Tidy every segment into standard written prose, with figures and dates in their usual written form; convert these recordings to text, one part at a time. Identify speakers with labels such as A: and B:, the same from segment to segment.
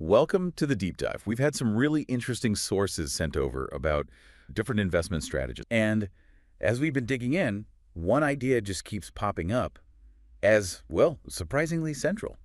A: Welcome to the deep dive. We've had some really interesting sources sent over about different investment strategies. And as we've been digging in, one idea just keeps popping up as, well, surprisingly central.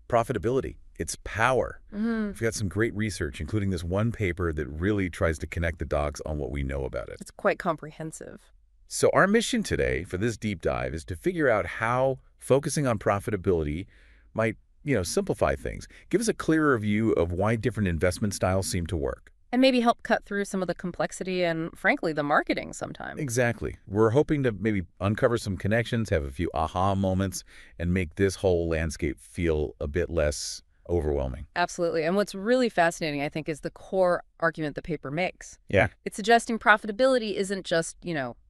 A: Profitability. It's power. We've got some great research, including this one paper that really tries to connect the dots on what we know about it.
B: It's quite comprehensive.
A: So our mission today for this deep dive is to figure out how focusing on profitability might simplify things. Give us a clearer view of why different investment styles seem to work.
B: And maybe help cut through some of the complexity and, frankly, the marketing sometimes.
A: Exactly. We're hoping to maybe uncover some connections, have a few aha moments, and make this whole landscape feel a bit less overwhelming.
B: Absolutely. And what's really fascinating, I think, is the core argument the paper makes.
A: Yeah.
B: It's suggesting profitability isn't just,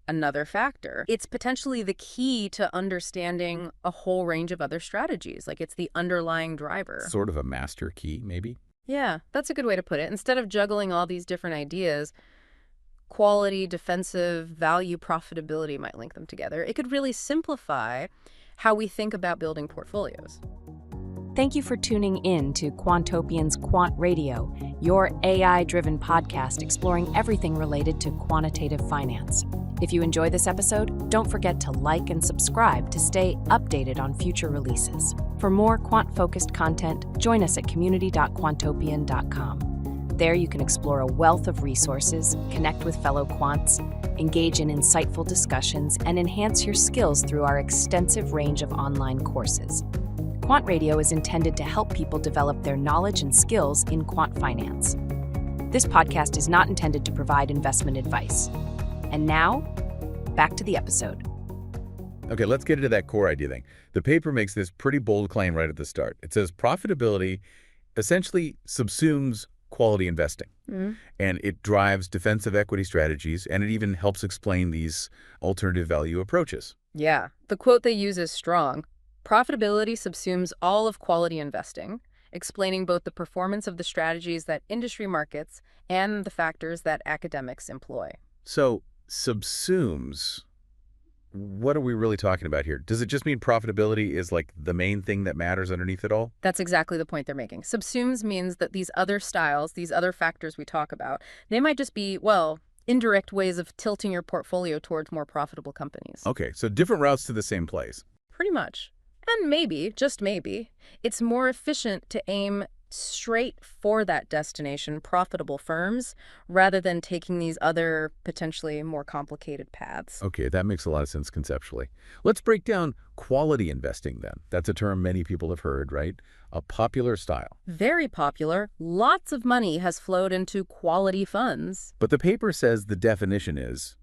B: another factor. It's potentially the key to understanding a whole range of other strategies. Like it's the underlying driver.
A: Sort of a master key, maybe?
B: Yeah, that's a good way to put it. Instead of juggling all these different ideas, quality, defensive, value, profitability might link them together. It could really simplify how we think about building portfolios.
C: Thank you for tuning in to Quantopian's Quant Radio, your AI-driven podcast exploring everything related to quantitative finance. If you enjoy this episode, don't forget to like and subscribe to stay updated on future releases. For more quant-focused content, join us at community.quantopian.com. There you can explore a wealth of resources, connect with fellow quants, engage in insightful discussions, and enhance your skills through our extensive range of online courses. Quant Radio is intended to help people develop their knowledge and skills in quant finance. This podcast is not intended to provide investment advice. And now, back to the episode.
A: Okay, let's get into that core idea thing. The paper makes this pretty bold claim right at the start. It says profitability essentially subsumes quality investing. And it drives defensive equity strategies, and it even helps explain these alternative value approaches.
B: Yeah, the quote they use is strong. Profitability subsumes all of quality investing, explaining both the performance of the strategies that industry markets and the factors that academics employ.
A: So, subsumes, what are we really talking about here? Does it just mean profitability is like the main thing that matters underneath it all?
B: That's exactly the point they're making. Subsumes means that these other styles, these other factors we talk about, they might just be, well, indirect ways of tilting your portfolio towards more profitable companies.
A: Okay, so different routes to the same place.
B: Pretty much. And maybe, just maybe, it's more efficient to aim straight for that destination, profitable firms, rather than taking these other potentially more complicated paths.
A: Okay, that makes a lot of sense conceptually. Let's break down quality investing then. That's a term many people have heard, right? A popular style.
B: Very popular. Lots of money has flowed into quality funds.
A: But the paper says the definition is,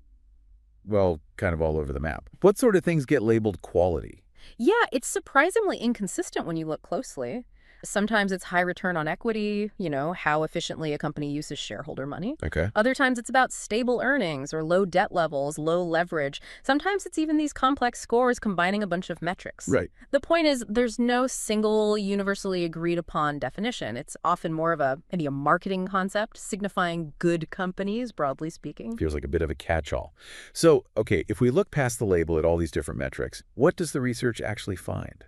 A: well, kind of all over the map. What sort of things get labeled quality?
B: Yeah, it's surprisingly inconsistent when you look closely. Sometimes it's high return on equity, how efficiently a company uses shareholder money.
A: Okay.
B: Other times it's about stable earnings or low debt levels, low leverage. Sometimes it's even these complex scores combining a bunch of metrics.
A: Right.
B: The point is there's no single universally agreed upon definition. It's often more of maybe a marketing concept signifying good companies, broadly speaking.
A: Feels like a bit of a catch-all. So, okay, if we look past the label at all these different metrics, what does the research actually find?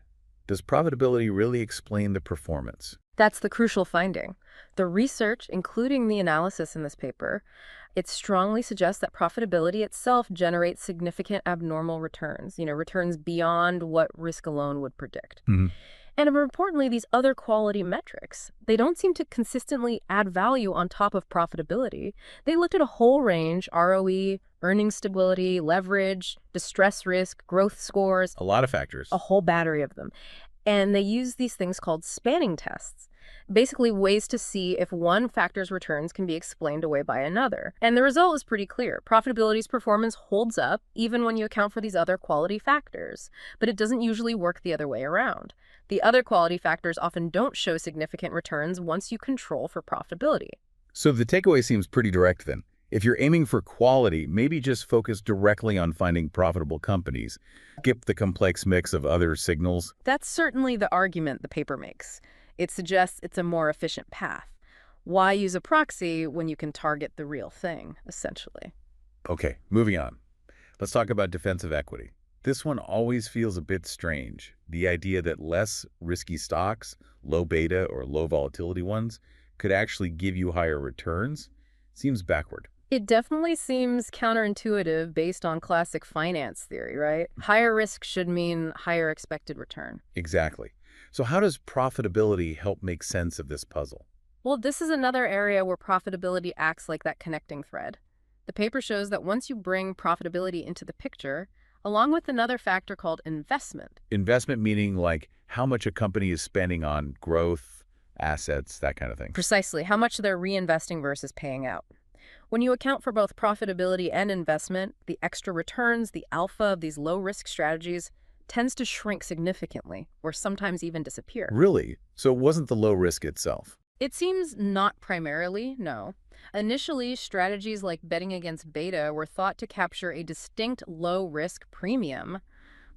A: Does profitability really explain the performance?
B: That's the crucial finding. The research, including the analysis in this paper, it strongly suggests that profitability itself generates significant abnormal returns, returns beyond what risk alone would predict. And more importantly, these other quality metrics, they don't seem to consistently add value on top of profitability. They looked at a whole range, ROE, earnings stability, leverage, distress risk, growth scores.
A: A lot of factors.
B: A whole battery of them. And they use these things called spanning tests, basically ways to see if one factor's returns can be explained away by another. And the result is pretty clear. Profitability's performance holds up even when you account for these other quality factors, but it doesn't usually work the other way around. The other quality factors often don't show significant returns once you control for profitability.
A: So the takeaway seems pretty direct then. If you're aiming for quality, maybe just focus directly on finding profitable companies. Skip the complex mix of other signals.
B: That's certainly the argument the paper makes. It suggests it's a more efficient path. Why use a proxy when you can target the real thing, essentially?
A: Okay, moving on. Let's talk about defensive equity. This one always feels a bit strange. The idea that less risky stocks, low beta or low volatility ones, could actually give you higher returns seems backward.
B: It definitely seems counterintuitive based on classic finance theory, right? Higher risk should mean higher expected return.
A: Exactly. So how does profitability help make sense of this puzzle?
B: Well, this is another area where profitability acts like that connecting thread. The paper shows that once you bring profitability into the picture, along with another factor called investment.
A: Investment meaning like how much a company is spending on growth, assets, that kind of thing.
B: Precisely, how much they're reinvesting versus paying out. When you account for both profitability and investment, the extra returns, the alpha of these low-risk strategies, tends to shrink significantly, or sometimes even disappear.
A: Really? So it wasn't the low risk itself?
B: It seems not primarily, no. Initially, strategies like betting against beta were thought to capture a distinct low-risk premium,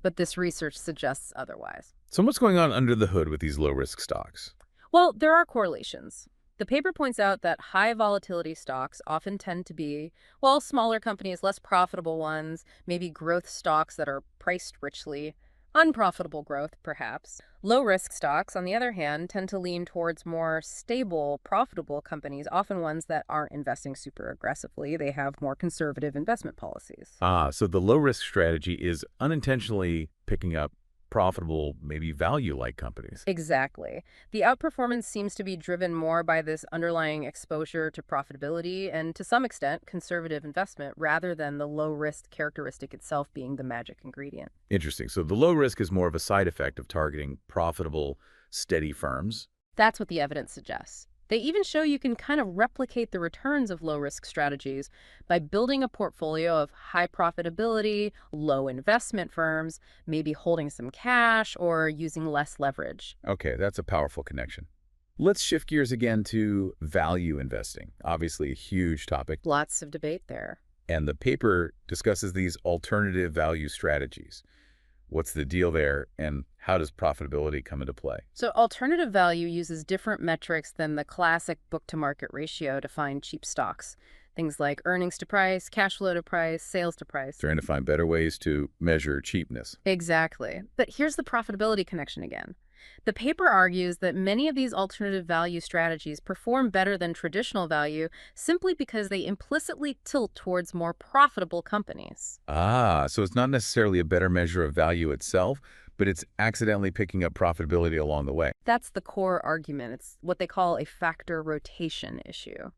B: but this research suggests otherwise.
A: So what's going on under the hood with these low risk stocks?
B: Well, there are correlations. The paper points out that high volatility stocks often tend to be, well, smaller companies, less profitable ones, maybe growth stocks that are priced richly, unprofitable growth, perhaps. Low-risk stocks, on the other hand, tend to lean towards more stable, profitable companies, often ones that aren't investing super aggressively. They have more conservative investment policies.
A: So the low risk strategy is unintentionally picking up profitable, maybe value-like companies.
B: Exactly. The outperformance seems to be driven more by this underlying exposure to profitability and, to some extent, conservative investment, rather than the low-risk characteristic itself being the magic ingredient.
A: Interesting. So the low risk is more of a side effect of targeting profitable, steady firms.
B: That's what the evidence suggests. They even show you can kind of replicate the returns of low-risk strategies by building a portfolio of high profitability, low investment firms, maybe holding some cash or using less leverage.
A: Okay, that's a powerful connection. Let's shift gears again to value investing. Obviously a huge topic.
B: Lots of debate there.
A: And the paper discusses these alternative value strategies. What's the deal there, and how does profitability come into play?
B: So alternative value uses different metrics than the classic book-to-market ratio to find cheap stocks. Things like earnings to price, cash flow to price, sales to price.
A: Trying to find better ways to measure cheapness.
B: Exactly. But here's the profitability connection again. The paper argues that many of these alternative value strategies perform better than traditional value simply because they implicitly tilt towards more profitable companies.
A: So it's not necessarily a better measure of value itself, but it's accidentally picking up profitability along the way.
B: That's the core argument. It's what they call a factor rotation issue.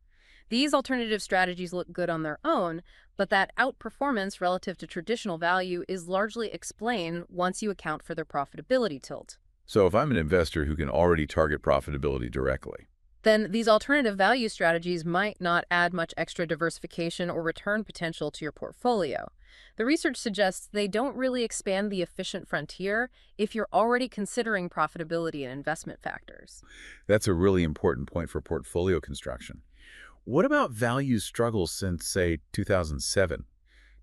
B: These alternative strategies look good on their own, but that outperformance relative to traditional value is largely explained once you account for their profitability tilt.
A: So if I'm an investor who can already target profitability directly,
B: then these alternative value strategies might not add much extra diversification or return potential to your portfolio. The research suggests they don't really expand the efficient frontier if you're already considering profitability and investment factors.
A: that's a really important point for portfolio construction. What about value struggles since, say, 2007?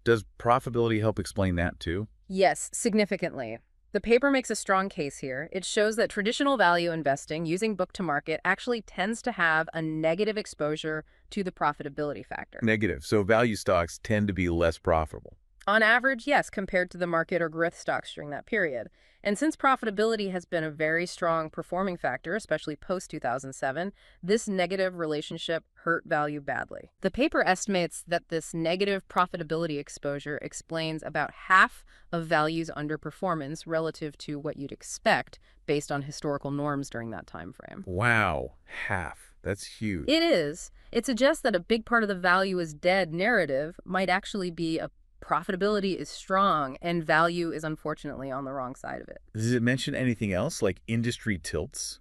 A: Does profitability help explain that too?
B: Yes, significantly. The paper makes a strong case here. It shows that traditional value investing using book to market actually tends to have a negative exposure to the profitability factor.
A: Negative. So value stocks tend to be less profitable.
B: On average, yes, compared to the market or growth stocks during that period. And since profitability has been a very strong performing factor, especially post-2007, this negative relationship hurt value badly. The paper estimates that this negative profitability exposure explains about half of value's underperformance relative to what you'd expect based on historical norms during that time frame.
A: Wow, half. That's huge.
B: It is. It suggests that a big part of the value is dead narrative might actually be a profitability is strong and value is unfortunately on the wrong side of it.
A: Does it mention anything else, like industry tilts?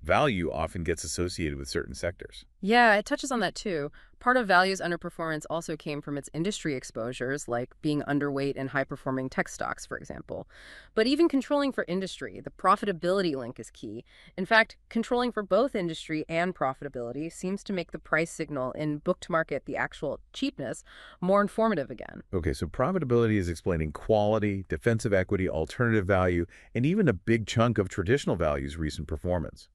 A: Value often gets associated with certain sectors.
B: Yeah, it touches on that too. Part of value's underperformance also came from its industry exposures, like being underweight in high-performing tech stocks, for example. But even controlling for industry, the profitability link is key. In fact, controlling for both industry and profitability seems to make the price signal in book-to-market, the actual cheapness, more informative again.
A: Okay, so profitability is explaining quality, defensive equity, alternative value, and even a big chunk of traditional value's recent performance.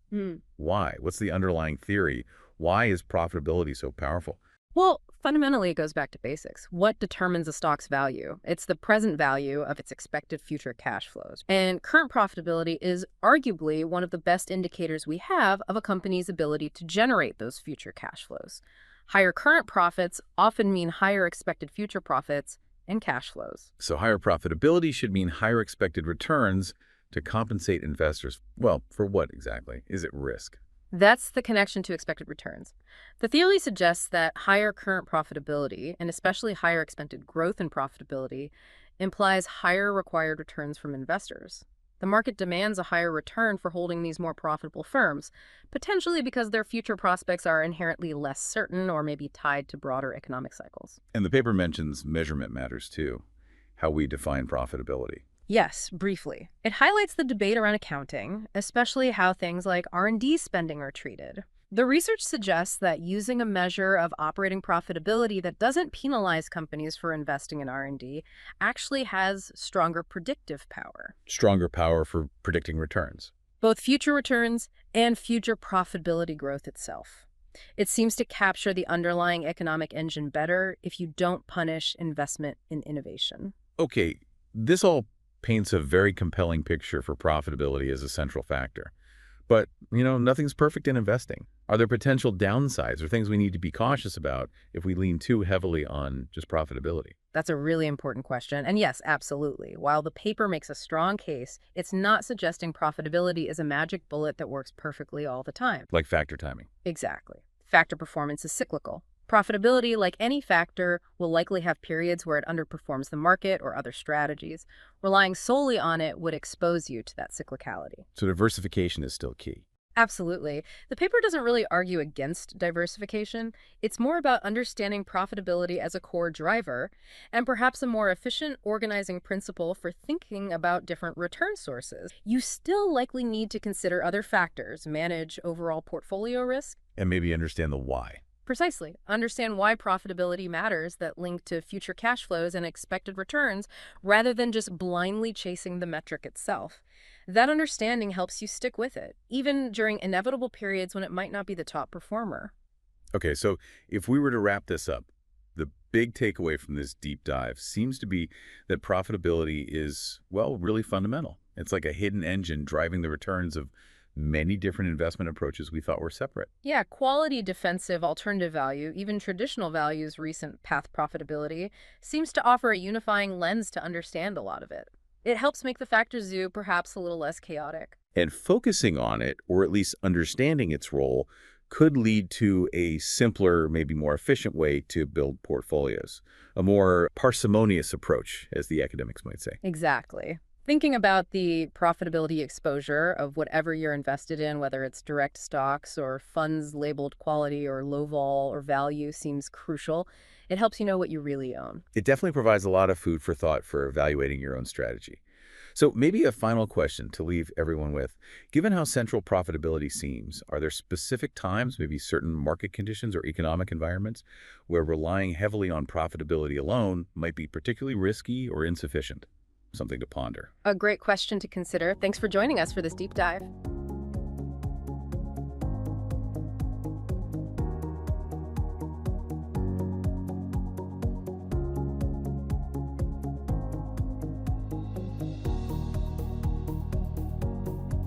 A: Why? What's the underlying theory? Why is profitability so powerful?
B: Well, fundamentally, it goes back to basics. What determines a stock's value? It's the present value of its expected future cash flows. And current profitability is arguably one of the best indicators we have of a company's ability to generate those future cash flows. Higher current profits often mean higher expected future profits and cash flows.
A: So higher profitability should mean higher expected returns to compensate investors. Well, for what exactly? Is it risk?
B: That's the connection to expected returns. The theory suggests that higher current profitability, and especially higher expected growth in profitability, implies higher required returns from investors. The market demands a higher return for holding these more profitable firms, potentially because their future prospects are inherently less certain or maybe tied to broader economic cycles.
A: And the paper mentions measurement matters too, how we define profitability.
B: Yes, briefly. It highlights the debate around accounting, especially how things like R&D spending are treated. The research suggests that using a measure of operating profitability that doesn't penalize companies for investing in R&D actually has stronger predictive power,
A: Stronger power for predicting returns.
B: both future returns and future profitability growth itself. It seems to capture the underlying economic engine better if you don't punish investment in innovation.
A: Okay, this all paints a very compelling picture for profitability as a central factor. But, nothing's perfect in investing. Are there potential downsides or things we need to be cautious about if we lean too heavily on just profitability?
B: That's a really important question. And yes, absolutely. While the paper makes a strong case, it's not suggesting profitability is a magic bullet that works perfectly all the time.
A: Like factor timing.
B: Exactly. Factor performance is cyclical. Profitability, like any factor, will likely have periods where it underperforms the market or other strategies. Relying solely on it would expose you to that cyclicality.
A: So diversification is still key.
B: Absolutely. The paper doesn't really argue against diversification. It's more about understanding profitability as a core driver and perhaps a more efficient organizing principle for thinking about different return sources. You still likely need to consider other factors, manage overall portfolio risk.
A: And maybe understand the why.
B: Precisely. Understand why profitability matters that link to future cash flows and expected returns rather than just blindly chasing the metric itself. That understanding helps you stick with it, even during inevitable periods when it might not be the top performer.
A: Okay, so if we were to wrap this up, the big takeaway from this deep dive seems to be that profitability is, well, really fundamental. It's like a hidden engine driving the returns of many different investment approaches we thought were separate.
B: Yeah, quality, defensive, alternative value, even traditional values' recent path profitability, seems to offer a unifying lens to understand a lot of it. It helps make the factor zoo perhaps a little less chaotic.
A: And focusing on it, or at least understanding its role, could lead to a simpler, maybe more efficient way to build portfolios. A more parsimonious approach, as the academics might say.
B: Exactly. Thinking about the profitability exposure of whatever you're invested in, whether it's direct stocks or funds labeled quality or low vol or value, seems crucial. It helps you know what you really own.
A: It definitely provides a lot of food for thought for evaluating your own strategy. So maybe a final question to leave everyone with. Given how central profitability seems, are there specific times, maybe certain market conditions or economic environments, where relying heavily on profitability alone might be particularly risky or insufficient? Something to ponder.
B: A great question to consider. Thanks for joining us for this deep dive.